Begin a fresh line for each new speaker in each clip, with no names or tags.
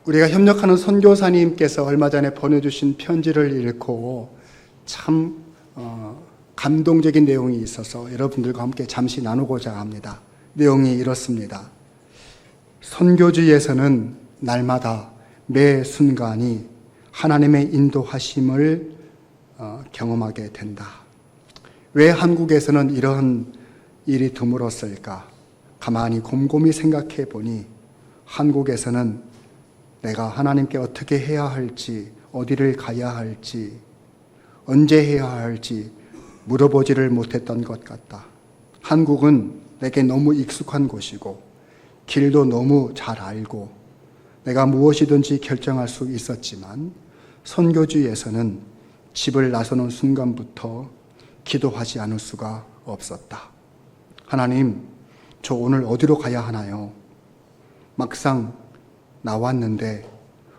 우리가 협력하는 선교사님께서 얼마 전에 보내주신 편지를 읽고 참 감동적인 내용이 있어서 여러분들과 함께 잠시 나누고자 합니다. 내용이 이렇습니다. 선교지에서는 날마다 매 순간이 하나님의 인도하심을 경험하게 된다. 왜 한국에서는 이런 일이 드물었을까? 가만히 곰곰이 생각해 보니 한국에서는 내가 하나님께 어떻게 해야 할지, 어디를 가야 할지, 언제 해야 할지 물어보지를 못했던 것 같다. 한국은 내게 너무 익숙한 곳이고 길도 너무 잘 알고 내가 무엇이든지 결정할 수 있었지만 선교지에서는 집을 나서는 순간부터 기도하지 않을 수가 없었다. 하나님, 저 오늘 어디로 가야 하나요? 막상 나왔는데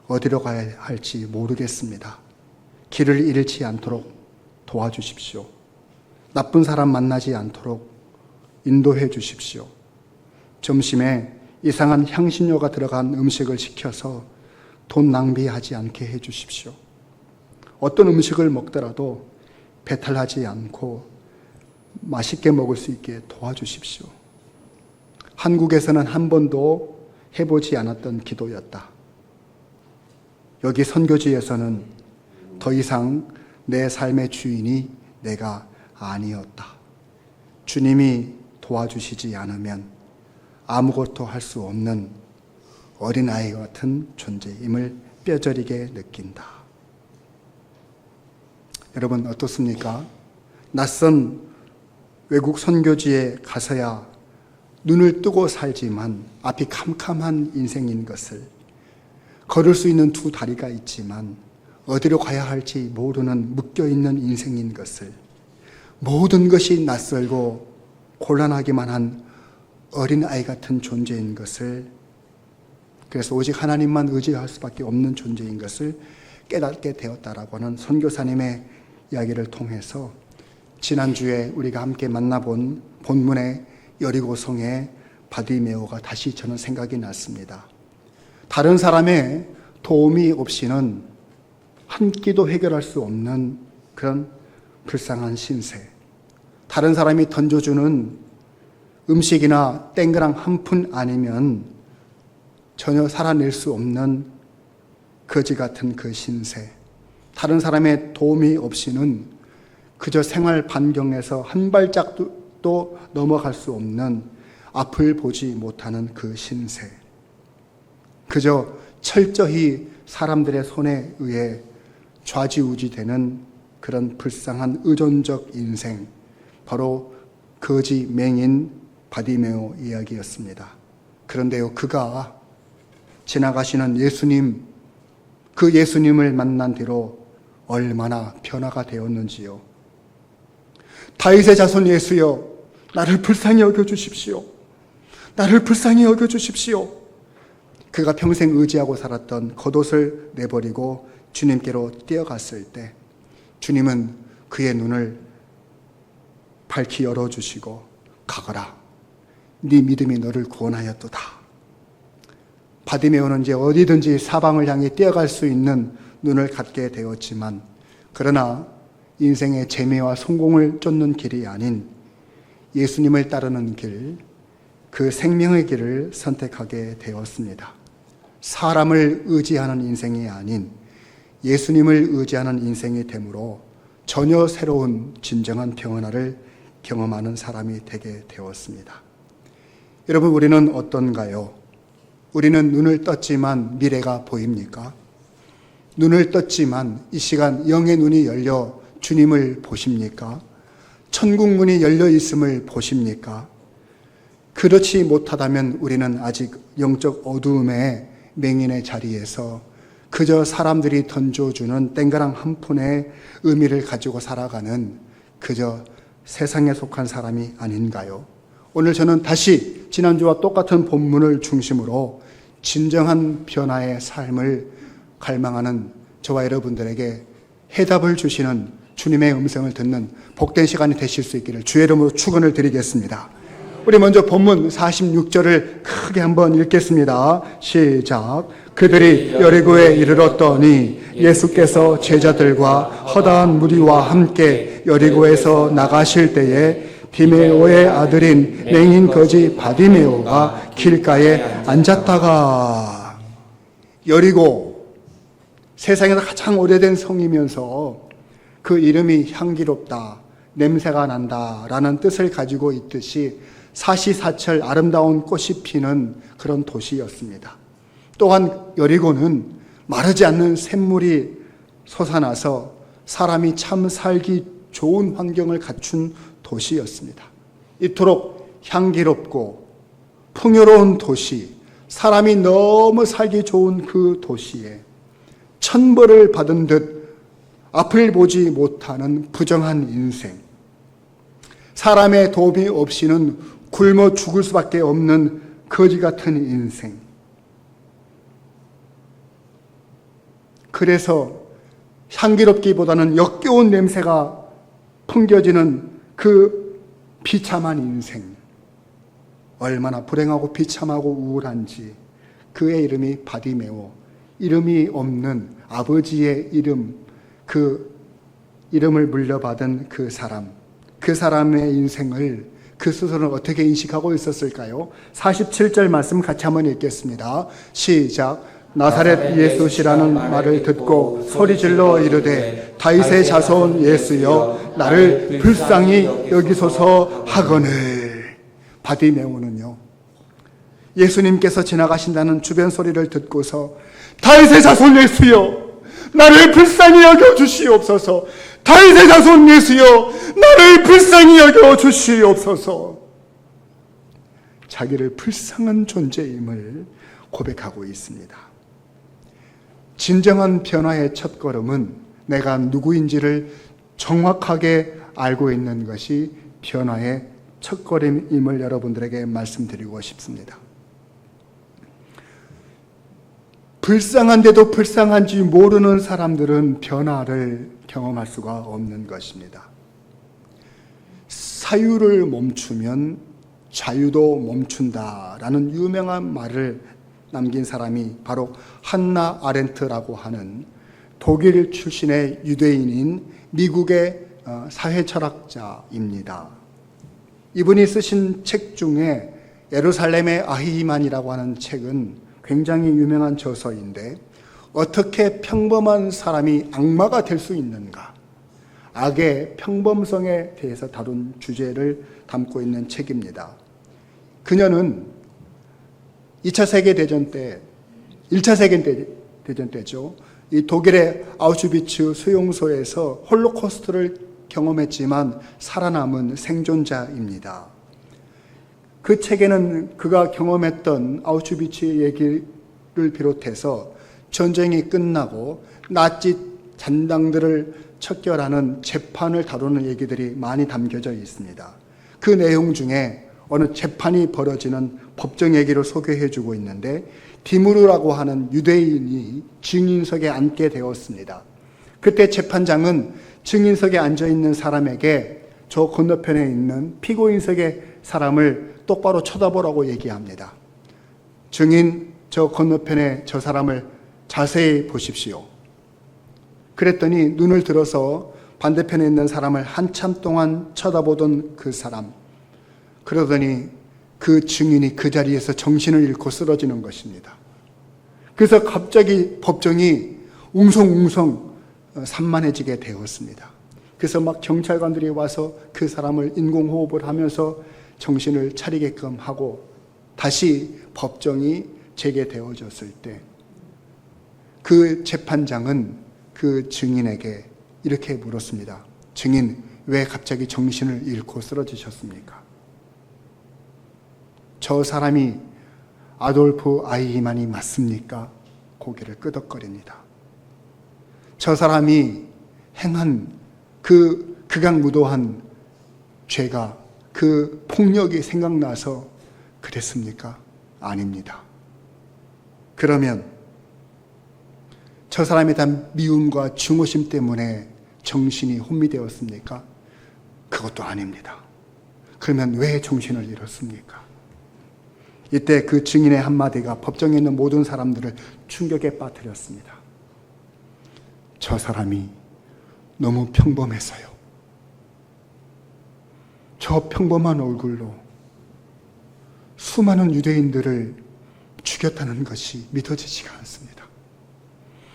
어디로 가야 할지 모르겠습니다. 길을 잃지 않도록 도와주십시오. 나쁜 사람 만나지 않도록 인도해 주십시오. 점심에 이상한 향신료가 들어간 음식을 시켜서 돈 낭비하지 않게 해 주십시오. 어떤 음식을 먹더라도 배탈나지 않고 맛있게 먹을 수 있게 도와주십시오. 한국에서는 한 번도 해보지 않았던 기도였다. 여기 선교지에서는 더 이상 내 삶의 주인이 내가 아니었다. 주님이 도와주시지 않으면 아무것도 할 수 없는 어린아이 같은 존재임을 뼈저리게 느낀다. 여러분 어떻습니까? 낯선 외국 선교지에 가서야 눈을 뜨고 살지만 앞이 캄캄한 인생인 것을, 걸을 수 있는 두 다리가 있지만 어디로 가야 할지 모르는 묶여있는 인생인 것을, 모든 것이 낯설고 곤란하기만 한 어린아이 같은 존재인 것을, 그래서 오직 하나님만 의지할 수밖에 없는 존재인 것을 깨닫게 되었다라고 하는 선교사님의 이야기를 통해서 지난주에 우리가 함께 만나본 본문의 여리고성의 바디메오가 다시 저는 생각이 났습니다. 다른 사람의 도움이 없이는 한 끼도 해결할 수 없는 그런 불쌍한 신세, 다른 사람이 던져주는 음식이나 땡그랑 한 푼 아니면 전혀 살아낼 수 없는 거지 같은 그 신세, 다른 사람의 도움이 없이는 그저 생활 반경에서 한 발짝도 넘어갈 수 없는 앞을 보지 못하는 그 신세, 그저 철저히 사람들의 손에 의해 좌지우지되는 그런 불쌍한 의존적 인생, 바로 거지 맹인 바디메오 이야기였습니다. 그런데요, 그가 지나가시는 예수님, 그 예수님을 만난 뒤로 얼마나 변화가 되었는지요. 다윗의 자손 예수여, 나를 불쌍히 여겨주십시오. 나를 불쌍히 여겨주십시오. 그가 평생 의지하고 살았던 겉옷을 내버리고 주님께로 뛰어갔을 때 주님은 그의 눈을 밝히 열어주시고 가거라, 네 믿음이 너를 구원하였도다. 바디메오는 이제 어디든지 사방을 향해 뛰어갈 수 있는 눈을 갖게 되었지만, 그러나 인생의 재미와 성공을 쫓는 길이 아닌 예수님을 따르는 길, 그 생명의 길을 선택하게 되었습니다. 사람을 의지하는 인생이 아닌 예수님을 의지하는 인생이 되므로 전혀 새로운 진정한 평안을 경험하는 사람이 되게 되었습니다. 여러분, 우리는 어떤가요? 우리는 눈을 떴지만 미래가 보입니까? 눈을 떴지만 이 시간 영의 눈이 열려 주님을 보십니까? 천국 문이 열려 있음을 보십니까? 그렇지 못하다면 우리는 아직 영적 어두움의 맹인의 자리에서 그저 사람들이 던져주는 땡가랑 한 푼의 의미를 가지고 살아가는 그저 세상에 속한 사람이 아닌가요? 오늘 저는 다시 지난주와 똑같은 본문을 중심으로 진정한 변화의 삶을 갈망하는 저와 여러분들에게 해답을 주시는 주님의 음성을 듣는 복된 시간이 되실 수 있기를 주의 이름으로 축원을 드리겠습니다. 우리 먼저 본문 46절을 크게 한번 읽겠습니다. 시작. 그들이 여리고에 이르렀더니 예수께서 제자들과 허다한 무리와 함께 여리고에서 나가실 때에 디메오의 아들인 맹인 거지 바디메오가 길가에 앉았다가, 여리고 세상에서 가장 오래된 성이면서 그 이름이 향기롭다, 냄새가 난다 라는 뜻을 가지고 있듯이 사시사철 아름다운 꽃이 피는 그런 도시였습니다. 또한 여리고는 마르지 않는 샘물이 솟아나서 사람이 참 살기 좋은 환경을 갖춘 도시였습니다. 이토록 향기롭고 풍요로운 도시, 사람이 너무 살기 좋은 그 도시에 천벌을 받은 듯 앞을 보지 못하는 부정한 인생, 사람의 도움이 없이는 굶어 죽을 수밖에 없는 거지 같은 인생. 그래서 향기롭기보다는 역겨운 냄새가 풍겨지는 그 비참한 인생, 얼마나 불행하고 비참하고 우울한지. 그의 이름이 바디메오, 이름이 없는 아버지의 이름, 그 이름을 물려받은 그 사람의 인생을 그 스스로는 어떻게 인식하고 있었을까요? 47절 말씀 같이 한번 읽겠습니다. 시작. 나사렛 예수시라는 말을 듣고 소리질러 이르되 다윗의 자손 예수여 나를 불쌍히 여기소서 하거늘. 바디메오는요, 예수님께서 지나가신다는 주변 소리를 듣고서 다윗의 자손 예수여 나를 불쌍히 여겨주시옵소서, 다윗의 자손 예수여 나를 불쌍히 여겨주시옵소서, 자기를 불쌍한 존재임을 고백하고 있습니다. 진정한 변화의 첫걸음은 내가 누구인지를 정확하게 알고 있는 것이 변화의 첫걸음임을 여러분들에게 말씀드리고 싶습니다. 불쌍한데도 불쌍한지 모르는 사람들은 변화를 경험할 수가 없는 것입니다. 사유를 멈추면 자유도 멈춘다라는 유명한 말을 남긴 사람이 바로 한나 아렌트라고 하는 독일 출신의 유대인인 미국의 사회철학자입니다. 이분이 쓰신 책 중에 예루살렘의 아히만이라고 하는 책은 굉장히 유명한 저서인데, 어떻게 평범한 사람이 악마가 될 수 있는가, 악의 평범성에 대해서 다룬 주제를 담고 있는 책입니다. 그녀는 2차 세계대전 때, 1차 세계대전 때죠. 이 독일의 아우슈비츠 수용소에서 홀로코스트를 경험했지만 살아남은 생존자입니다. 그 책에는 그가 경험했던 아우슈비츠의 얘기를 비롯해서 전쟁이 끝나고 나치 잔당들을 척결하는 재판을 다루는 얘기들이 많이 담겨져 있습니다. 그 내용 중에 어느 재판이 벌어지는 법정 얘기를 소개해주고 있는데, 디무르라고 하는 유대인이 증인석에 앉게 되었습니다. 그때 재판장은 증인석에 앉아있는 사람에게 저 건너편에 있는 피고인석의 사람을 똑바로 쳐다보라고 얘기합니다. 증인, 저 건너편에 저 사람을 자세히 보십시오. 그랬더니 눈을 들어서 반대편에 있는 사람을 한참 동안 쳐다보던 그 사람, 그러더니 그 증인이 그 자리에서 정신을 잃고 쓰러지는 것입니다. 그래서 갑자기 법정이 웅성웅성 산만해지게 되었습니다. 그래서 막 경찰관들이 와서 그 사람을 인공호흡을 하면서 정신을 차리게끔 하고 다시 법정이 재개되어졌을 때 그 재판장은 그 증인에게 이렇게 물었습니다. 증인, 왜 갑자기 정신을 잃고 쓰러지셨습니까? 저 사람이 아돌프 아이히만이 맞습니까? 고개를 끄덕거립니다. 저 사람이 행한 그 극악무도한 죄가, 그 폭력이 생각나서 그랬습니까? 아닙니다. 그러면 저 사람에 대한 미움과 증오심 때문에 정신이 혼미되었습니까? 그것도 아닙니다. 그러면 왜 정신을 잃었습니까? 이때 그 증인의 한마디가 법정에 있는 모든 사람들을 충격에 빠뜨렸습니다. 저 사람이 너무 평범해서요. 저 평범한 얼굴로 수많은 유대인들을 죽였다는 것이 믿어지지가 않습니다.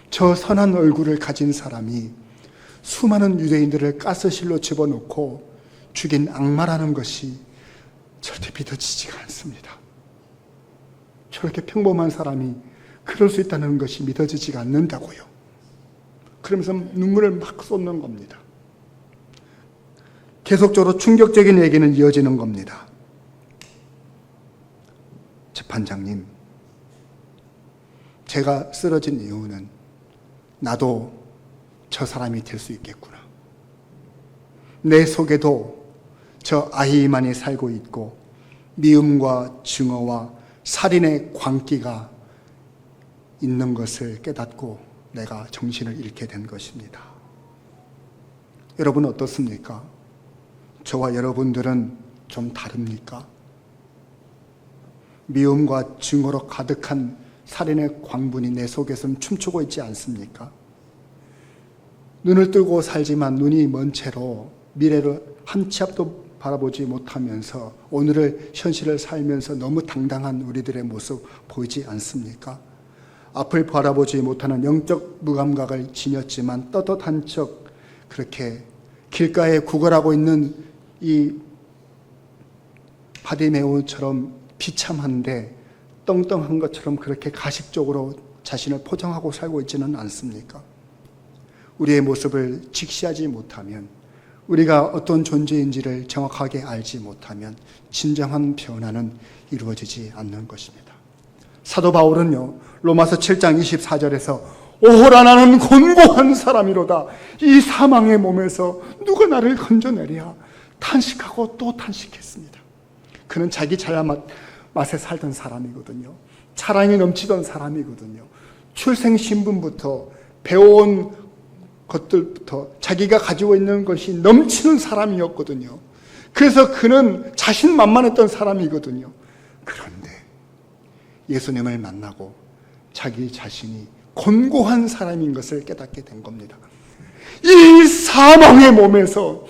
저 선한 얼굴을 가진 사람이 수많은 유대인들을 가스실로 집어넣고 죽인 악마라는 것이 절대 믿어지지가 않습니다. 저렇게 평범한 사람이 그럴 수 있다는 것이 믿어지지가 않는다고요. 그러면서 눈물을 막 쏟는 겁니다. 계속적으로 충격적인 얘기는 이어지는 겁니다. 재판장님, 제가 쓰러진 이유는 나도 저 사람이 될 수 있겠구나. 내 속에도 저 아히만이 살고 있고 미움과 증오와 살인의 광기가 있는 것을 깨닫고 내가 정신을 잃게 된 것입니다. 여러분 어떻습니까? 저와 여러분들은 좀 다릅니까? 미움과 증오로 가득한 살인의 광분이 내 속에서는 춤추고 있지 않습니까? 눈을 뜨고 살지만 눈이 먼 채로 미래를 한 치 앞도 바라보지 못하면서 오늘을 현실을 살면서 너무 당당한 우리들의 모습 보이지 않습니까? 앞을 바라보지 못하는 영적 무감각을 지녔지만 떳떳한 척 그렇게 길가에 구걸하고 있는 이 바디메오처럼 비참한데 떵떵한 것처럼 그렇게 가식적으로 자신을 포장하고 살고 있지는 않습니까? 우리의 모습을 직시하지 못하면, 우리가 어떤 존재인지를 정확하게 알지 못하면 진정한 변화는 이루어지지 않는 것입니다. 사도 바울은요, 로마서 7장 24절에서 오호라 나는 곤고한 사람이로다. 이 사망의 몸에서 누가 나를 건져내랴 탄식하고 또 탄식했습니다. 그는 자기 맛에 살던 사람이거든요. 사랑이 넘치던 사람이거든요. 출생신분부터 배워온 것들부터 자기가 가지고 있는 것이 넘치는 사람이었거든요. 그래서 그는 자신만만했던 사람이거든요. 그런데 예수님을 만나고 자기 자신이 곤고한 사람인 것을 깨닫게 된 겁니다. 이 사망의 몸에서,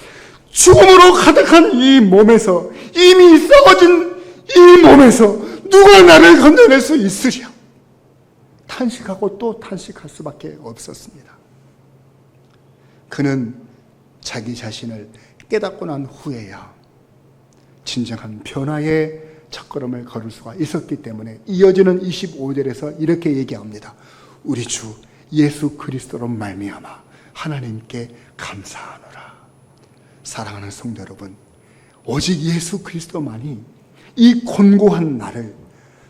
죽음으로 가득한 이 몸에서, 이미 썩어진 이 몸에서 누가 나를 건져낼 수 있으랴 탄식하고 또 탄식할 수밖에 없었습니다. 그는 자기 자신을 깨닫고 난 후에야 진정한 변화의 첫걸음을 걸을 수가 있었기 때문에 이어지는 25절에서 이렇게 얘기합니다. 우리 주 예수 그리스도로 말미암아 하나님께 감사하노라. 사랑하는 성도 여러분, 오직 예수 그리스도만이 이 곤고한 나를,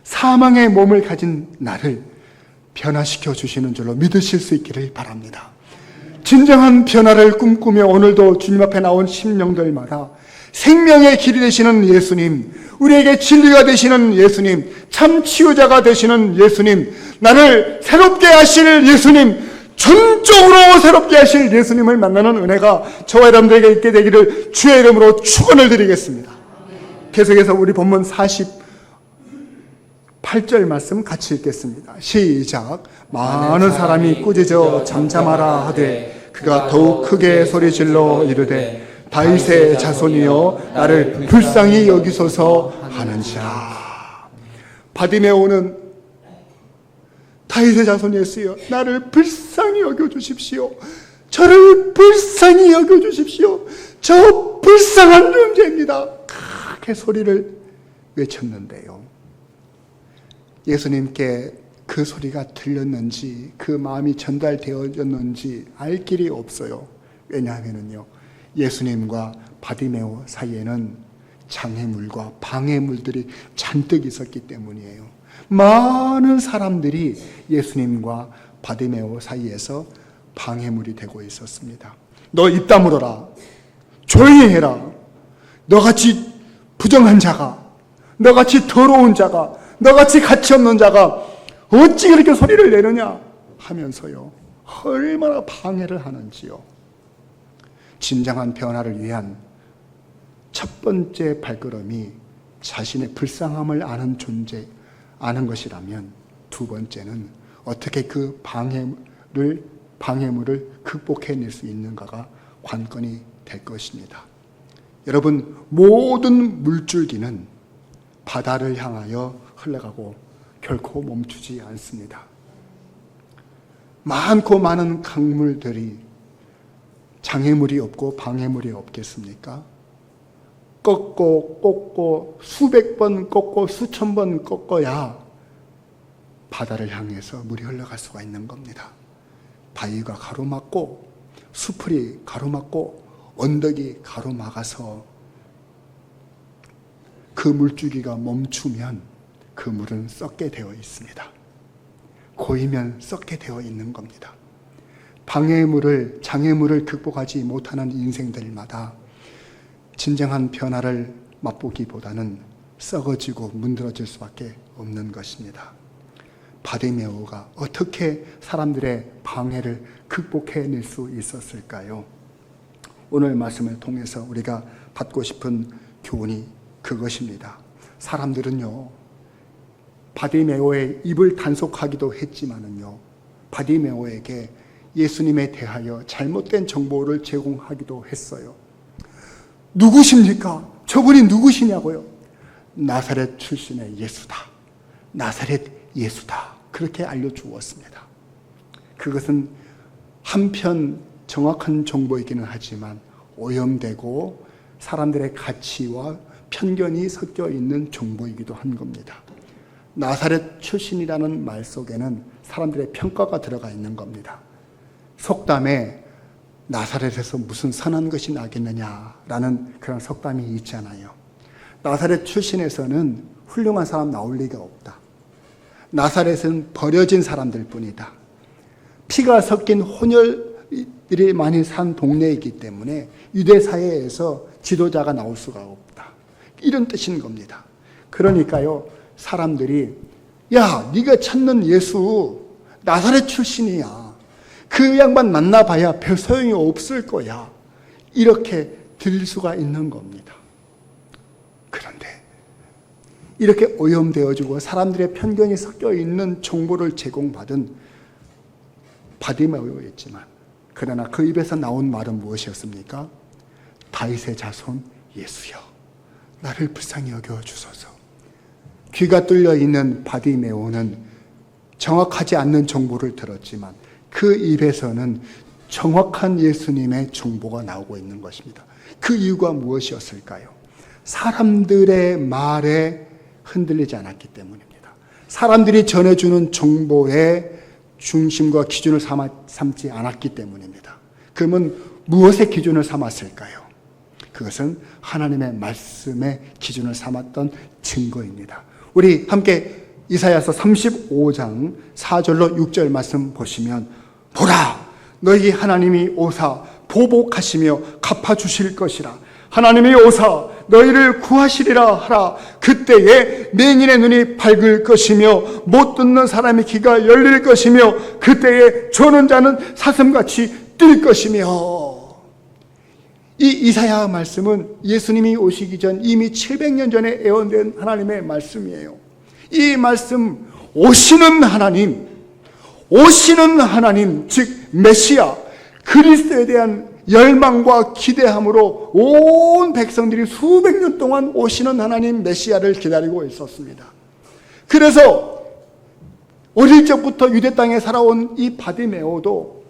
사망의 몸을 가진 나를 변화시켜 주시는 줄로 믿으실 수 있기를 바랍니다. 진정한 변화를 꿈꾸며 오늘도 주님 앞에 나온 심령들마다 생명의 길이 되시는 예수님, 우리에게 진리가 되시는 예수님, 참 치유자가 되시는 예수님, 나를 새롭게 하실 예수님, 전적으로 새롭게 하실 예수님을 만나는 은혜가 저와 여러분들에게 있게 되기를 주의 이름으로 축원을 드리겠습니다. 계속해서 우리 본문 48절 말씀 같이 읽겠습니다. 시작. 많은 사람이 꾸짖어 잠잠하라 하되 그가 더욱 크게 소리질러 이르되 다윗의 자손이여 나를 불쌍히 여기소서 하는지라. 바디메오는 다윗의 자손이었어요. 나를 불쌍히 여겨주십시오. 저를 불쌍히 여겨주십시오. 저 불쌍한 존재입니다. 크게 소리를 외쳤는데요, 예수님께 그 소리가 들렸는지 그 마음이 전달되어졌는지 알 길이 없어요. 왜냐하면요, 예수님과 바디메오 사이에는 장애물과 방해물들이 잔뜩 있었기 때문이에요. 많은 사람들이 예수님과 바디메오 사이에서 방해물이 되고 있었습니다. 너 입 다물어라, 조용히 해라, 너같이 부정한 자가, 너같이 더러운 자가, 너같이 가치 없는 자가 어찌 그렇게 소리를 내느냐 하면서요, 얼마나 방해를 하는지요. 진정한 변화를 위한 첫 번째 발걸음이 자신의 불쌍함을 아는 존재, 아는 것이라면 두 번째는 어떻게 그 방해물을 극복해낼 수 있는가가 관건이 될 것입니다. 여러분, 모든 물줄기는 바다를 향하여 흘러가고 결코 멈추지 않습니다. 많고 많은 강물들이 장애물이 없고 방해물이 없겠습니까? 꺾고 수백 번 꺾고 수천 번 꺾어야 바다를 향해서 물이 흘러갈 수가 있는 겁니다. 바위가 가로막고 수풀이 가로막고 언덕이 가로막아서 그 물줄기가 멈추면 그 물은 썩게 되어 있습니다. 고이면 썩게 되어 있는 겁니다. 방해물을, 장애물을 극복하지 못하는 인생들마다 진정한 변화를 맛보기보다는 썩어지고 문드러질 수밖에 없는 것입니다. 바디메오가 어떻게 사람들의 방해를 극복해낼 수 있었을까요? 오늘 말씀을 통해서 우리가 받고 싶은 교훈이 그것입니다. 사람들은요, 바디메오의 입을 단속하기도 했지만은요, 바디메오에게 예수님에 대하여 잘못된 정보를 제공하기도 했어요. 누구십니까? 저분이 누구시냐고요? 나사렛 출신의 예수다. 나사렛 예수다. 그렇게 알려주었습니다. 그것은 한편 정확한 정보이기는 하지만 오염되고 사람들의 가치와 편견이 섞여 있는 정보이기도 한 겁니다. 나사렛 출신이라는 말 속에는 사람들의 평가가 들어가 있는 겁니다. 속담에 나사렛에서 무슨 선한 것이 나겠느냐라는 그런 속담이 있잖아요. 나사렛 출신에서는 훌륭한 사람 나올 리가 없다. 나사렛은 버려진 사람들 뿐이다. 피가 섞인 혼혈들이 많이 산 동네이기 때문에 유대 사회에서 지도자가 나올 수가 없다. 이런 뜻인 겁니다. 그러니까요, 사람들이 야, 네가 찾는 예수 나사렛 출신이야. 그 양반 만나봐야 별 소용이 없을 거야. 이렇게 들릴 수가 있는 겁니다. 그런데 이렇게 오염되어지고 사람들의 편견이 섞여 있는 정보를 제공받은 바디메오였지만, 그러나 그 입에서 나온 말은 무엇이었습니까? 다윗의 자손 예수여, 나를 불쌍히 여겨 주소서. 귀가 뚫려 있는 바디메오는 정확하지 않는 정보를 들었지만 그 입에서는 정확한 예수님의 정보가 나오고 있는 것입니다. 그 이유가 무엇이었을까요? 사람들의 말에 흔들리지 않았기 때문입니다. 사람들이 전해주는 정보의 중심과 기준을 삼지 않았기 때문입니다. 그러면 무엇의 기준을 삼았을까요? 그것은 하나님의 말씀의 기준을 삼았던 증거입니다. 우리 함께 이사야서 35장 4절로 6절 말씀 보시면, 보라, 너희 하나님이 오사 보복하시며 갚아주실 것이라. 하나님이 오사 너희를 구하시리라 하라. 그때에 맹인의 눈이 밝을 것이며 못 듣는 사람의 귀가 열릴 것이며 그때에 조는 자는 사슴같이 뛸 것이며. 이 이사야 말씀은 예수님이 오시기 전 이미 700년 전에 예언된 하나님의 말씀이에요. 이 말씀, 오시는 하나님, 즉 메시아 그리스도에 대한 열망과 기대함으로 온 백성들이 수백 년 동안 오시는 하나님 메시아를 기다리고 있었습니다. 그래서 어릴 적부터 유대 땅에 살아온 이 바디메오도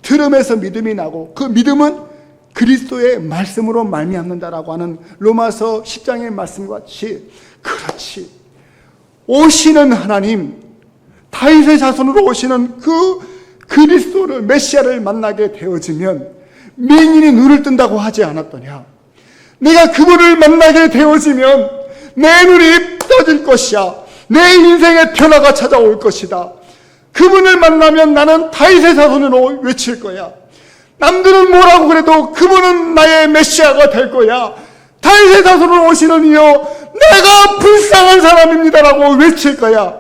들음에서 믿음이 나고, 그 믿음은 그리스도의 말씀으로 말미암는다라고 하는 로마서 10장의 말씀과 같이, 그렇지, 오시는 하나님, 다윗의 자손으로 오시는 그 그리스도를, 메시아를 만나게 되어지면 맹인이 눈을 뜬다고 하지 않았더냐? 내가 그분을 만나게 되어지면 내 눈이 떠질 것이야. 내 인생의 변화가 찾아올 것이다. 그분을 만나면 나는 다윗의 자손으로 외칠 거야. 남들은 뭐라고 그래도 그분은 나의 메시아가 될 거야. 다윗의 자손으로 오시는 이여, 내가 불쌍한 사람입니다라고 외칠 거야.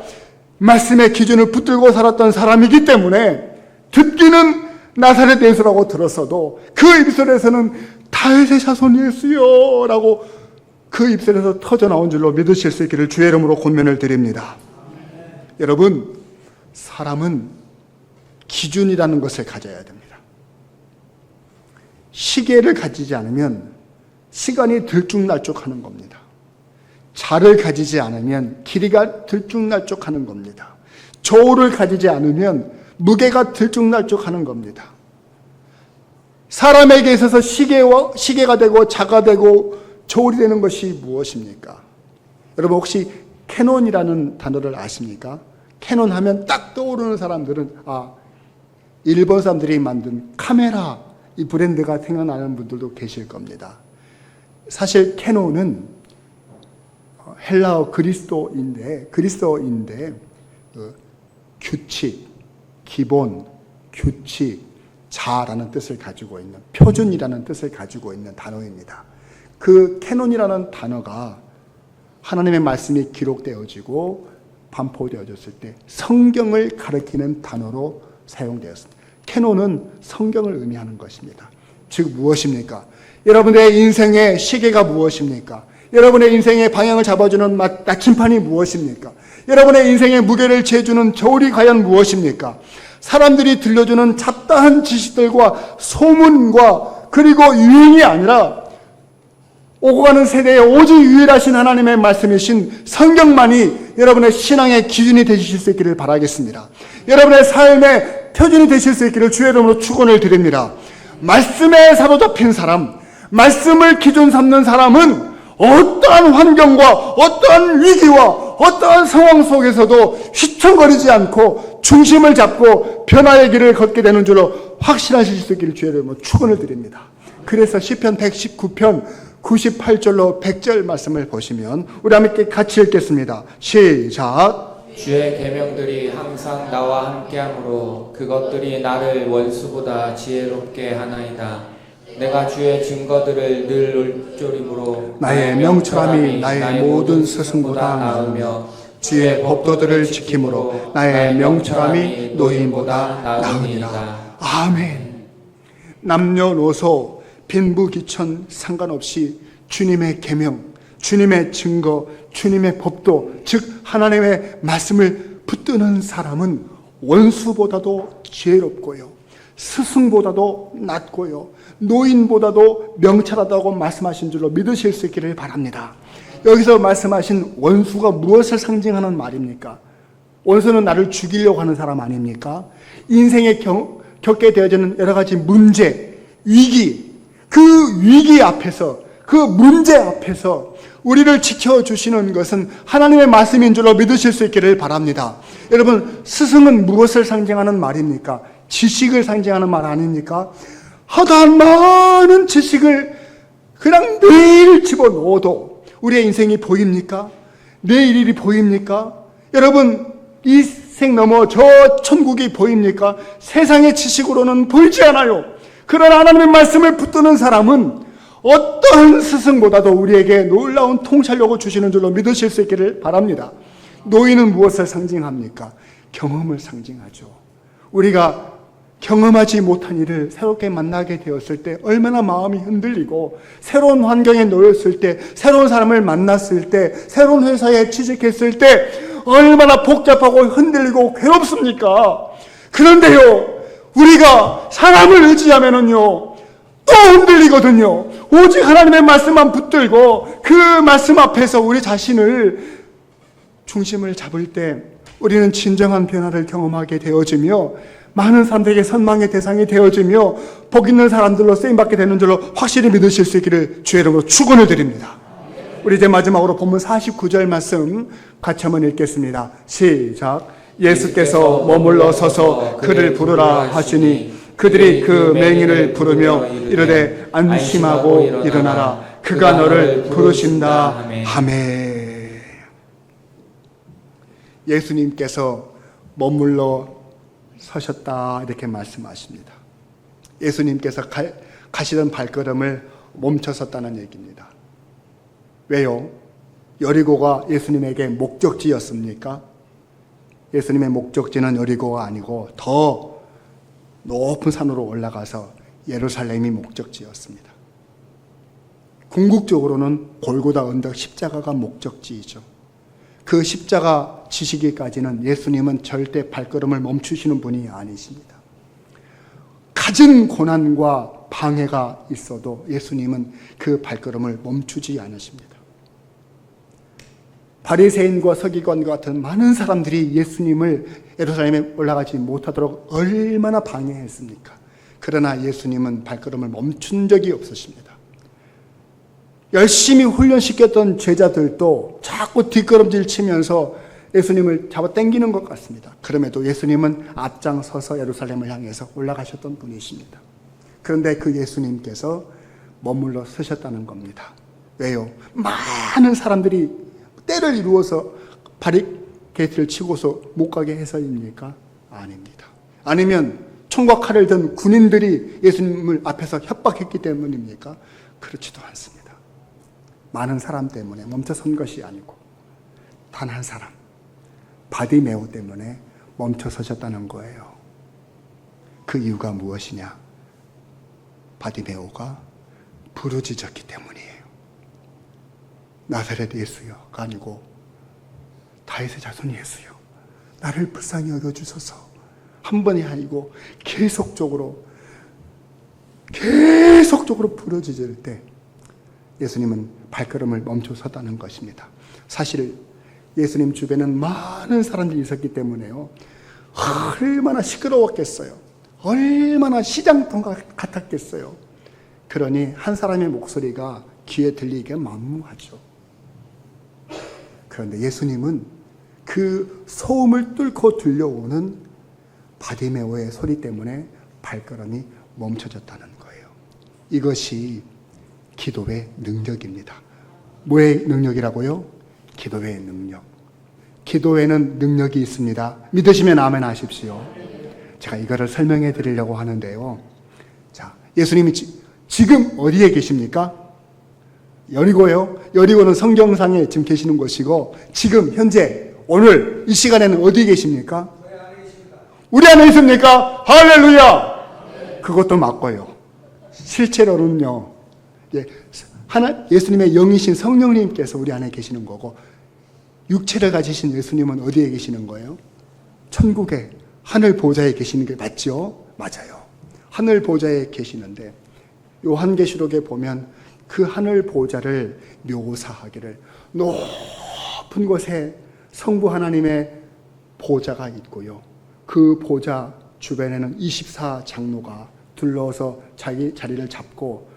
말씀의 기준을 붙들고 살았던 사람이기 때문에 듣기는 나사렛 예수라고 들었어도 그 입술에서는 다윗의 자손 예수요 라고 그 입술에서 터져 나온 줄로 믿으실 수 있기를 주의 이름으로 권면을 드립니다. 여러분, 사람은 기준이라는 것을 가져야 됩니다. 시계를 가지지 않으면 시간이 들쭉날쭉하는 겁니다. 자를 가지지 않으면 길이가 들쭉날쭉하는 겁니다. 저울을 가지지 않으면 무게가 들쭉날쭉하는 겁니다. 사람에게 있어서 시계가 되고 자가 되고 저울이 되는 것이 무엇입니까? 여러분 혹시 캐논이라는 단어를 아십니까? 캐논 하면 딱 떠오르는 사람들은 일본 사람들이 만든 카메라 이 브랜드가 생각나는 분들도 계실 겁니다. 사실 캐논은 헬라어 그리스도인데 규칙, 기본, 규칙, 자라는 뜻을 가지고 있는, 표준이라는 뜻을 가지고 있는 단어입니다. 그 캐논이라는 단어가 하나님의 말씀이 기록되어지고 반포되어졌을 때 성경을 가리키는 단어로 사용되었습니다. 캐논은 성경을 의미하는 것입니다. 즉 무엇입니까? 여러분의 인생의 시계가 무엇입니까? 여러분의 인생의 방향을 잡아주는 나침판이 무엇입니까? 여러분의 인생의 무게를 재주는 저울이 과연 무엇입니까? 사람들이 들려주는 잡다한 지식들과 소문과 그리고 유행이 아니라 오고 가는 세대에 오직 유일하신 하나님의 말씀이신 성경만이 여러분의 신앙의 기준이 되실 수 있기를 바라겠습니다. 여러분의 삶의 표준이 되실 수 있기를 주의 이름으로 축원을 드립니다. 말씀에 사로잡힌 사람, 말씀을 기준 삼는 사람은 어떠한 환경과 어떠한 위기와 어떠한 상황 속에서도 휘청거리지 않고 중심을 잡고 변화의 길을 걷게 되는 줄로 확신하실 수 있기를 주의 이름으로 축원을 드립니다. 그래서 시편 119편 98절로 100절 말씀을 보시면 우리 함께 같이 읽겠습니다. 시작.
주의 계명들이 항상 나와 함께하므로 그것들이 나를 원수보다 지혜롭게 하나이다. 내가 주의 증거들을 늘 울조림으로
나의 명철함이 나의 모든 스승보다 나으며 주의 법도들을 지킴으로 나의 명철함이 노인보다 나으니라. 아멘. 남녀노소 빈부귀천 상관없이 주님의 계명, 주님의 증거, 주님의 법도, 즉 하나님의 말씀을 붙드는 사람은 원수보다도 지혜롭고요, 스승보다도 낫고요, 노인보다도 명철하다고 말씀하신 줄로 믿으실 수 있기를 바랍니다. 여기서 말씀하신 원수가 무엇을 상징하는 말입니까? 원수는 나를 죽이려고 하는 사람 아닙니까? 인생에 겪게 되어지는 여러 가지 문제, 위기, 그 위기 앞에서, 그 문제 앞에서 우리를 지켜주시는 것은 하나님의 말씀인 줄로 믿으실 수 있기를 바랍니다. 여러분, 스승은 무엇을 상징하는 말입니까? 지식을 상징하는 말 아닙니까? 하다한 많은 지식을 그냥 매일 집어넣어도 우리의 인생이 보입니까? 내일 일이 보입니까? 여러분, 이 생 넘어 저 천국이 보입니까? 세상의 지식으로는 보이지 않아요. 그러나 하나님의 말씀을 붙드는 사람은 어떠한 스승보다도 우리에게 놀라운 통찰력을 주시는 줄로 믿으실 수 있기를 바랍니다. 노인은 무엇을 상징합니까? 경험을 상징하죠. 우리가 경험하지 못한 일을 새롭게 만나게 되었을 때 얼마나 마음이 흔들리고, 새로운 환경에 놓였을 때, 새로운 사람을 만났을 때, 새로운 회사에 취직했을 때 얼마나 복잡하고 흔들리고 괴롭습니까? 그런데요, 우리가 사람을 의지하면은요 또 흔들리거든요. 오직 하나님의 말씀만 붙들고 그 말씀 앞에서 우리 자신을 중심을 잡을 때 우리는 진정한 변화를 경험하게 되어지며 많은 사람들에게 선망의 대상이 되어지며 복 있는 사람들로 쓰임받게 되는 줄로 확실히 믿으실 수 있기를 주의 이름으로 축원을 드립니다. 우리 이제 마지막으로 본문 49절 말씀 같이 한번 읽겠습니다. 시작. 예수께서 머물러 서서 그를 부르라 하시니 그들이 그 맹인을 부르며 이르되 안심하고 일어나라, 그가 너를 부르신다 하매. 예수님께서 머물러 서셨다 이렇게 말씀하십니다. 예수님께서 가시던 발걸음을 멈춰섰다는 얘기입니다. 왜요? 여리고가 예수님에게 목적지였습니까? 예수님의 목적지는 여리고가 아니고 더 높은 산으로 올라가서 예루살렘이 목적지였습니다. 궁극적으로는 골고다 언덕 십자가가 목적지이죠. 그 십자가 지시기까지는 예수님은 절대 발걸음을 멈추시는 분이 아니십니다. 갖은 고난과 방해가 있어도 예수님은 그 발걸음을 멈추지 않으십니다. 바리새인과 서기관과 같은 많은 사람들이 예수님을 예루살렘에 올라가지 못하도록 얼마나 방해했습니까? 그러나 예수님은 발걸음을 멈춘 적이 없으십니다. 열심히 훈련시켰던 제자들도 자꾸 뒷걸음질 치면서 예수님을 잡아 당기는 것 같습니다. 그럼에도 예수님은 앞장서서 예루살렘을 향해서 올라가셨던 분이십니다. 그런데 그 예수님께서 머물러 서셨다는 겁니다. 왜요? 많은 사람들이 때를 이루어서 바리케이트를 치고서 못 가게 해서입니까? 아닙니다. 아니면 총과 칼을 든 군인들이 예수님을 앞에서 협박했기 때문입니까? 그렇지도 않습니다. 많은 사람 때문에 멈춰선 것이 아니고 단 한 사람, 바디메오 때문에 멈춰서셨다는 거예요. 그 이유가 무엇이냐? 바디메오가 부르짖었기 때문이에요. 나사렛 예수여가 아니고 다윗의 자손 예수여, 나를 불쌍히 여겨주소서. 한 번이 아니고 계속적으로 부르짖을 때 예수님은 발걸음을 멈춰섰다는 것입니다. 사실 예수님 주변에는 많은 사람들이 있었기 때문에요. 얼마나 시끄러웠겠어요. 얼마나 시장통 같았겠어요. 그러니 한 사람의 목소리가 귀에 들리기가 만무하죠. 그런데 예수님은 그 소음을 뚫고 들려오는 바디메오의 소리 때문에 발걸음이 멈춰졌다는 거예요. 이것이 기도의 능력입니다. 뭐의 능력이라고요? 기도의 능력. 기도에는 능력이 있습니다. 믿으시면 아멘 하십시오. 제가 이거를 설명해 드리려고 하는데요. 자, 예수님이 지금 어디에 계십니까? 여리고요. 여리고는 성경상에 지금 계시는 곳이고, 지금 현재 오늘 이 시간에는 어디에 계십니까? 우리 안에 있습니까? 할렐루야! 그것도 맞고요. 실제로는요, 예수님의 영이신 성령님께서 우리 안에 계시는 거고, 육체를 가지신 예수님은 어디에 계시는 거예요? 천국에 하늘 보좌에 계시는 게 맞죠? 맞아요. 하늘 보좌에 계시는데 요한계시록에 보면 그 하늘 보좌를 묘사하기를 높은 곳에 성부 하나님의 보좌가 있고요. 그 보좌 주변에는 24장로가 둘러서 자기 자리를 잡고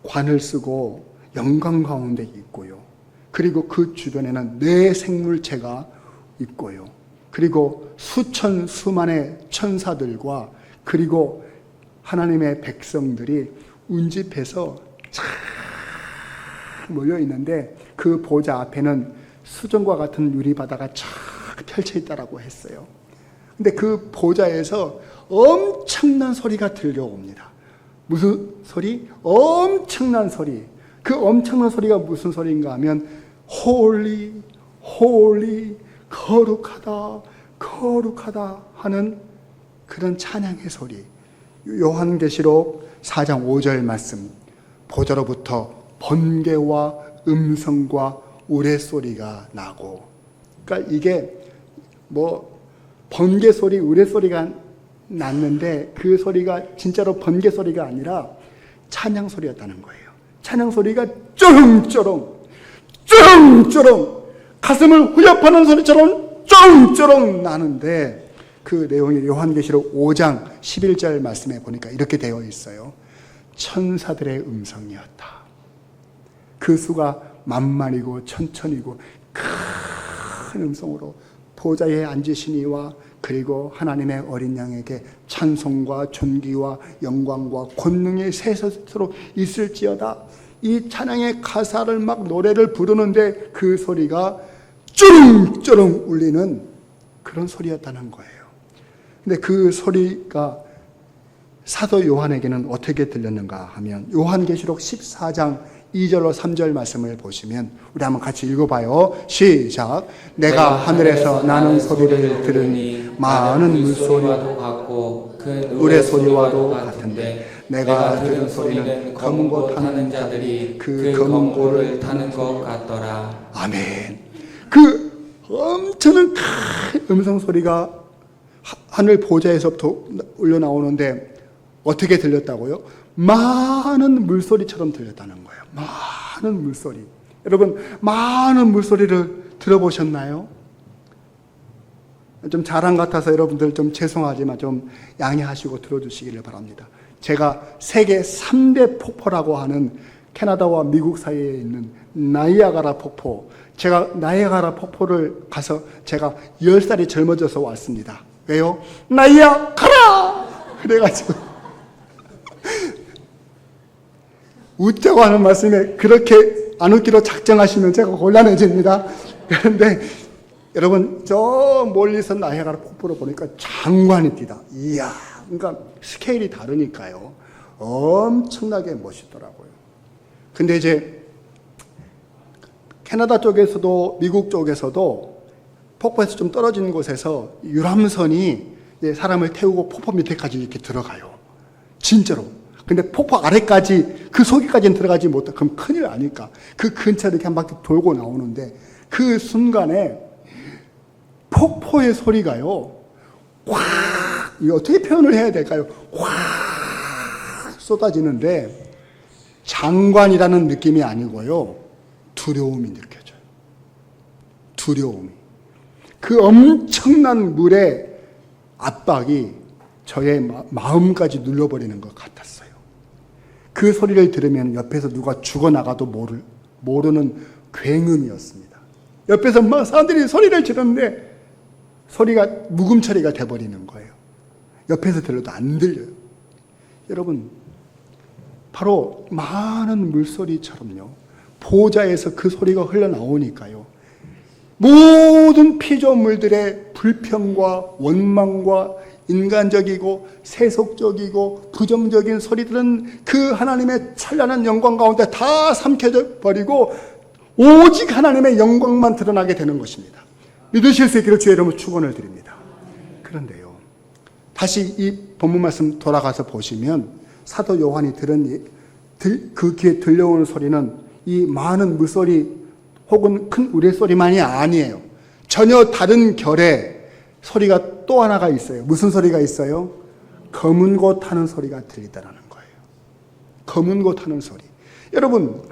관을 쓰고 영광 가운데 있고요. 그리고 그 주변에는 네 생물체가 있고요. 그리고 수천 수만의 천사들과 그리고 하나님의 백성들이 운집해서 쫙 모여 있는데 그 보좌 앞에는 수정과 같은 유리바다가 쫙 펼쳐 있다라고 했어요. 근데 그 보좌에서 엄청난 소리가 들려옵니다. 무슨 소리? 엄청난 소리. 그 엄청난 소리가 무슨 소리인가 하면 홀리 홀리 거룩하다 거룩하다 하는 그런 찬양의 소리. 요한계시록 4장 5절 말씀, 보좌로부터 번개와 음성과 우레소리가 나고, 그러니까 이게 번개 소리, 우레소리가 났는데 그 소리가 진짜로 번개 소리가 아니라 찬양 소리였다는 거예요. 찬양 소리가 쩌렁쩌렁 쩌렁쩌렁 가슴을 후렵하는 소리처럼 쩌렁쩌렁 나는데, 그 내용이 요한계시록 5장 11절 말씀에 보니까 이렇게 되어 있어요. 천사들의 음성이었다. 그 수가 만만이고 천천이고 큰 음성으로 보좌에 앉으시니와 그리고 하나님의 어린 양에게 찬송과 존귀와 영광과 권능이 세세토록 있을지어다. 이 찬양의 가사를 막 노래를 부르는데 그 소리가 쭈릉쭈릉 울리는 그런 소리였다는 거예요. 근데 그 소리가 사도 요한에게는 어떻게 들렸는가 하면 요한계시록 14장 2절로 3절 말씀을 보시면 우리 한번 같이 읽어봐요. 시작. 내가 하늘에서 나는 소리를 들으니 많은 물소리와도 같고 큰 우레소리와도 같은데
내가 들은 소리는 검은 고 타는 자들이 그 검은 고를 타는 것 같더라.
아멘. 그 엄청난 큰 음성 소리가 하늘 보좌에서부터 울려 나오는데 어떻게 들렸다고요? 많은 물소리처럼 들렸다는 거예요. 많은 물소리. 여러분, 많은 물소리를 들어보셨나요? 좀 자랑 같아서 여러분들 좀 죄송하지만 좀 양해하시고 들어주시기를 바랍니다. 제가 세계 3대 폭포라고 하는 캐나다와 미국 사이에 있는 나이아가라 폭포, 제가 나이아가라 폭포를 가서 제가 10살이 젊어져서 왔습니다. 왜요? 나이아가라! 그래가지고 웃자고 하는 말씀에 그렇게 안 웃기로 작정하시면 제가 곤란해집니다. 그런데 여러분, 저 멀리서 나이아가라 폭포를 보니까 장관이 띠다. 이야, 그러니까 스케일이 다르니까요. 엄청나게 멋있더라고요. 근데 이제 캐나다 쪽에서도 미국 쪽에서도 폭포에서 좀 떨어지는 곳에서 유람선이 사람을 태우고 폭포 밑에까지 이렇게 들어가요. 진짜로. 근데 폭포 아래까지, 그 속에까지는 들어가지 못해. 그럼 큰일 아니까. 그 근처를 이렇게 한 바퀴 돌고 나오는데 그 순간에 폭포의 소리가요, 확, 이거 어떻게 표현을 해야 될까요? 확 쏟아지는데 장관이라는 느낌이 아니고요, 두려움이 느껴져요. 두려움이. 그 엄청난 물의 압박이 저의 마음까지 눌러버리는 것 같았어요. 그 소리를 들으면 옆에서 누가 죽어나가도 모르는 굉음이었습니다. 옆에서 막 사람들이 소리를 지르는데 소리가 묵음 처리가 돼버리는 거예요. 옆에서 들어도 안 들려요. 여러분, 바로 많은 물소리처럼요, 보좌에서 그 소리가 흘러나오니까요, 모든 피조물들의 불평과 원망과 인간적이고 세속적이고 부정적인 소리들은 그 하나님의 찬란한 영광 가운데 다 삼켜져 버리고 오직 하나님의 영광만 드러나게 되는 것입니다. 믿으실 수 있기를 주의 이름으로 축원을 드립니다. 그런데요, 다시 이 본문 말씀 돌아가서 보시면 사도 요한이 들은 그 귀에 들려오는 소리는 이 많은 물소리 혹은 큰 우레소리만이 아니에요. 전혀 다른 결의 소리가 또 하나가 있어요. 무슨 소리가 있어요? 검은 고 타는 소리가 들리더라는 거예요. 검은 고 타는 소리. 여러분,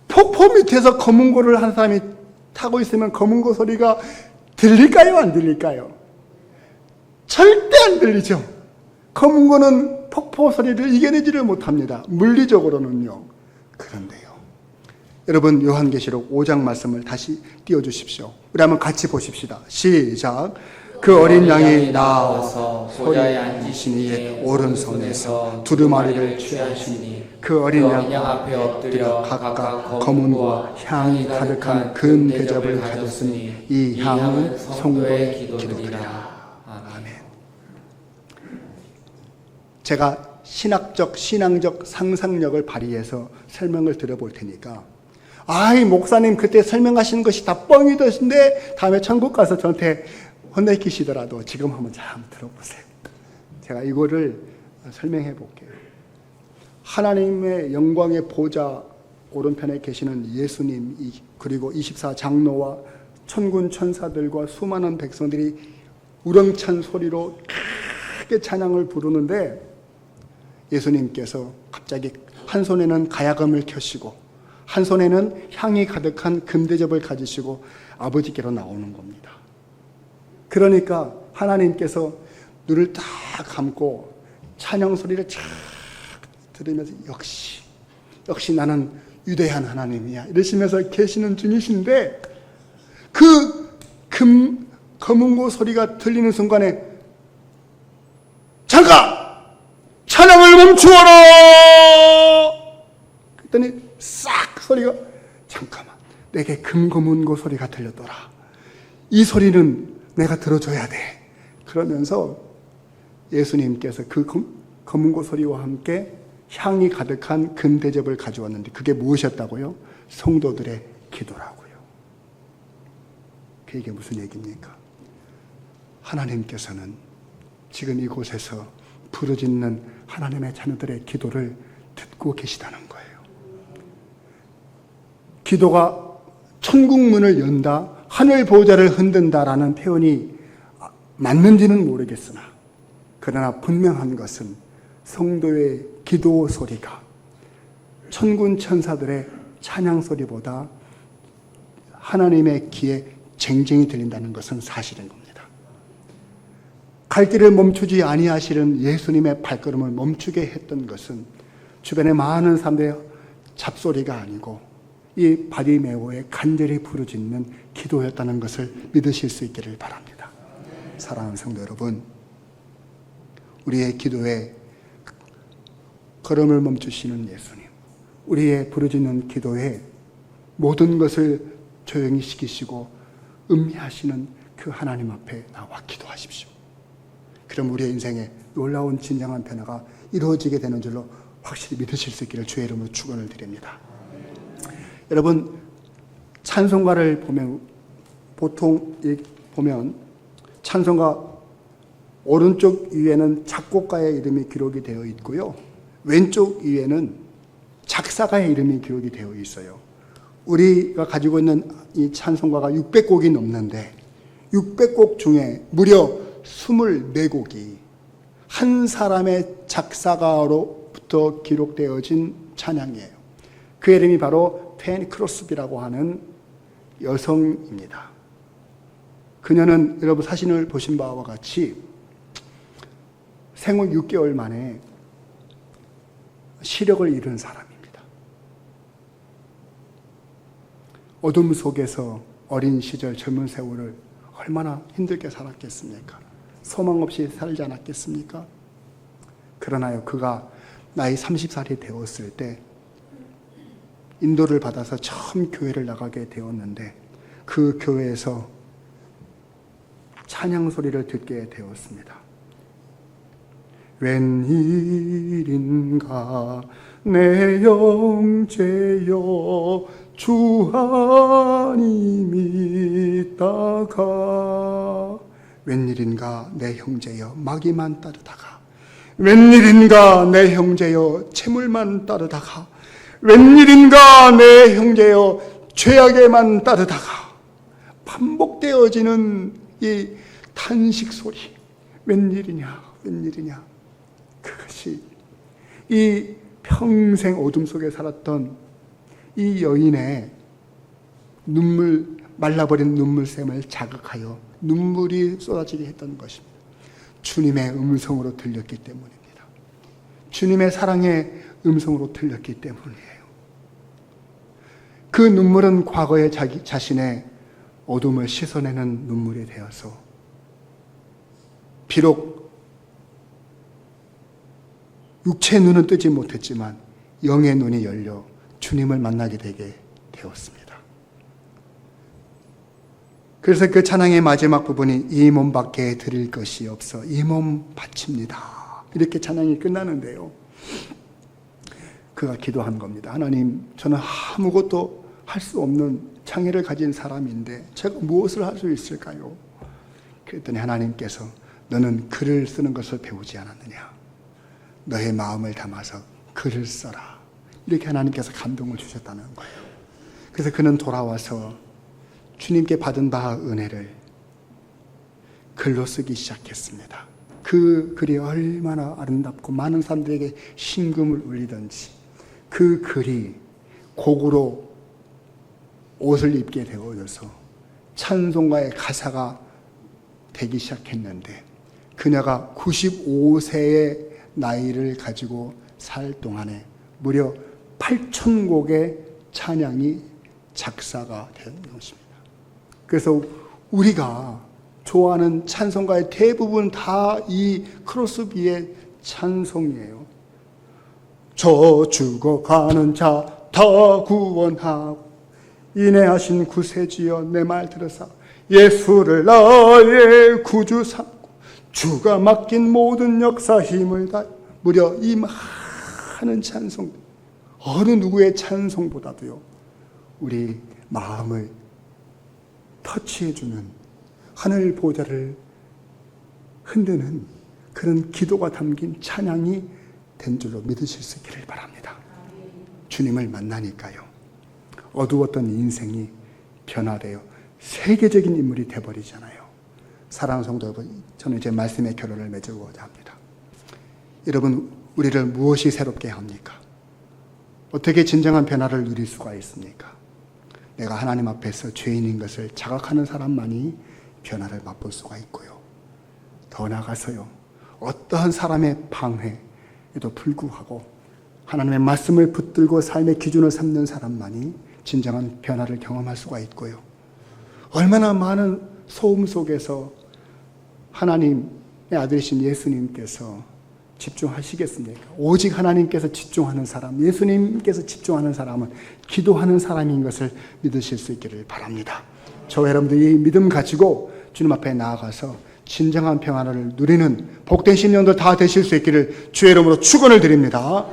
폭포 밑에서 검은 고를 한 사람이 타고 있으면 검은 고 소리가 들릴까요? 안 들릴까요? 절대 안 들리죠. 검은 고는 폭포 소리를 이겨내지를 못합니다. 물리적으로는요. 그런데요, 여러분, 요한계시록 5장 말씀을 다시 띄워주십시오. 우리 한번 같이 보십시다. 시작. 그 어린 양이 나와서 보좌에 앉으신 이의 오른손에서 두루마리를 취하시니 그 어린 양
앞에 엎드려
각각 검은과 향이 가득한 금 대접을 가졌으니 이 향은 성도의 기도들이라. 아멘. 제가 신앙적 상상력을 발휘해서 설명을 드려볼 테니까, 아이 목사님 그때 설명하시는 것이 다 뻥이던데 다음에 천국 가서 저한테 혼내키시더라도 지금 한번 잘 들어보세요. 제가 이거를 설명해 볼게요. 하나님의 영광의 보좌 오른편에 계시는 예수님, 그리고 24장로와 천군 천사들과 수많은 백성들이 우렁찬 소리로 크게 찬양을 부르는데, 예수님께서 갑자기 한 손에는 가야금을 켜시고 한 손에는 향이 가득한 금대접을 가지시고 아버지께로 나오는 겁니다. 그러니까 하나님께서 눈을 딱 감고 찬양 소리를 쫙 들으면서 역시 나는 위대한 하나님이야 이러시면서 계시는 중이신데, 그 검은 고 소리가 들리는 순간에 잠깐! 찬양을 멈추어라! 그랬더니 싹 소리가, 잠깐만, 내게 검은 고 소리가 들렸더라. 이 소리는 내가 들어줘야 돼. 그러면서 예수님께서 그 검은 고 소리와 함께 향이 가득한 금대접을 가져왔는데 그게 무엇이었다고요? 성도들의 기도라고요. 그게 무슨 얘기입니까? 하나님께서는 지금 이곳에서 부르짖는 하나님의 자녀들의 기도를 듣고 계시다는 거예요. 기도가 천국 문을 연다, 하늘 보좌를 흔든다라는 표현이 맞는지는 모르겠으나, 그러나 분명한 것은 성도의 기도 소리가 천군 천사들의 찬양 소리보다 하나님의 귀에 쟁쟁이 들린다는 것은 사실인 겁니다. 갈 길을 멈추지 아니하시는 예수님의 발걸음을 멈추게 했던 것은 주변에 많은 사람들의 잡소리가 아니고 이 바리메오의 간절히 부르짖는 기도였다는 것을 믿으실 수 있기를 바랍니다. 사랑하는 성도 여러분, 우리의 기도에 걸음을 멈추시는 예수님, 우리의 부르짖는 기도에 모든 것을 조용히 시키시고 음미하시는 그 하나님 앞에 나와 기도하십시오. 그럼 우리의 인생에 놀라운 진정한 변화가 이루어지게 되는 줄로 확실히 믿으실 수 있기를 주의 이름으로 축원을 드립니다. 여러분, 찬송가를 보면 보통 보면 찬송가 오른쪽 위에는 작곡가의 이름이 기록이 되어 있고요, 왼쪽 위에는 작사가의 이름이 기록이 되어 있어요. 우리가 가지고 있는 이 찬송가가 600곡이 넘는데 600곡 중에 무려 24곡이 한 사람의 작사가로부터 기록되어진 찬양이에요. 그 이름이 바로 펜 크로스비라고 하는 여성입니다. 그녀는 여러분 사진을 보신 바와 같이 생후 6개월 만에 시력을 잃은 사람입니다. 어둠 속에서 어린 시절 젊은 세월을 얼마나 힘들게 살았겠습니까? 소망 없이 살지 않았겠습니까? 그러나요, 그가 나이 30살이 되었을 때 인도를 받아서 처음 교회를 나가게 되었는데 그 교회에서 찬양 소리를 듣게 되었습니다. 웬일인가 내 형제여 주 안이 믿다가, 웬일인가 내 형제여 마귀만 따르다가, 웬일인가 내 형제여 채물만 따르다가, 웬일인가 내 형제여 죄악에만 따르다가, 반복되어지는 이 탄식 소리, 웬일이냐 웬일이냐. 그것이 이 평생 어둠 속에 살았던 이 여인의 말라버린 눈물샘을 자극하여 눈물이 쏟아지게 했던 것입니다. 주님의 음성으로 들렸기 때문입니다. 주님의 사랑의 음성으로 들렸기 때문이에요. 그 눈물은 과거의 자신의 어둠을 씻어내는 눈물이 되어서 비록 육체의 눈은 뜨지 못했지만 영의 눈이 열려 주님을 만나게 되게 되었습니다. 그래서 그 찬양의 마지막 부분이 이 몸밖에 드릴 것이 없어 이 몸 바칩니다, 이렇게 찬양이 끝나는데요, 그가 기도한 겁니다. 하나님, 저는 아무것도 할 수 없는 장애를 가진 사람인데 제가 무엇을 할 수 있을까요? 그랬더니 하나님께서 너는 글을 쓰는 것을 배우지 않았느냐? 너의 마음을 담아서 글을 써라, 이렇게 하나님께서 감동을 주셨다는 거예요. 그래서 그는 돌아와서 주님께 받은 바 은혜를 글로 쓰기 시작했습니다. 그 글이 얼마나 아름답고 많은 사람들에게 심금을 울리던지 그 글이 곡으로 옷을 입게 되어져서 찬송가의 가사가 되기 시작했는데, 그녀가 95세의 나이를 가지고 살 동안에 무려 8,000곡의 찬양이 작사가 된 것입니다. 그래서 우리가 좋아하는 찬송가의 대부분 다 이 크로스비의 찬송이에요. 저 죽어가는 자 다 구원하고 인내하신 구세주여 내 말 들으사 예수를 나의 구주 삼고 주가 맡긴 모든 역사 힘을 다, 무려 이 많은 찬송, 어느 누구의 찬송보다도요 우리 마음을 터치해주는 하늘 보좌를 흔드는 그런 기도가 담긴 찬양이 된 줄로 믿으실 수 있기를 바랍니다. 주님을 만나니까요, 어두웠던 인생이 변화되어 세계적인 인물이 되어버리잖아요. 사랑하는 성도 여러분, 저는 이제 말씀의 결론을 맺어보고자 합니다. 여러분, 우리를 무엇이 새롭게 합니까? 어떻게 진정한 변화를 누릴 수가 있습니까? 내가 하나님 앞에서 죄인인 것을 자각하는 사람만이 변화를 맛볼 수가 있고요. 더 나아가서요, 어떠한 사람의 방해에도 불구하고 하나님의 말씀을 붙들고 삶의 기준을 삼는 사람만이 진정한 변화를 경험할 수가 있고요. 얼마나 많은 소음 속에서 하나님의 아들이신 예수님께서 집중하시겠습니까? 오직 하나님께서 집중하는 사람, 예수님께서 집중하는 사람은 기도하는 사람인 것을 믿으실 수 있기를 바랍니다. 저와 여러분들이 이 믿음 가지고 주님 앞에 나아가서 진정한 평안을 누리는 복된 신령들 다 되실 수 있기를 주의 이름으로 축원을 드립니다.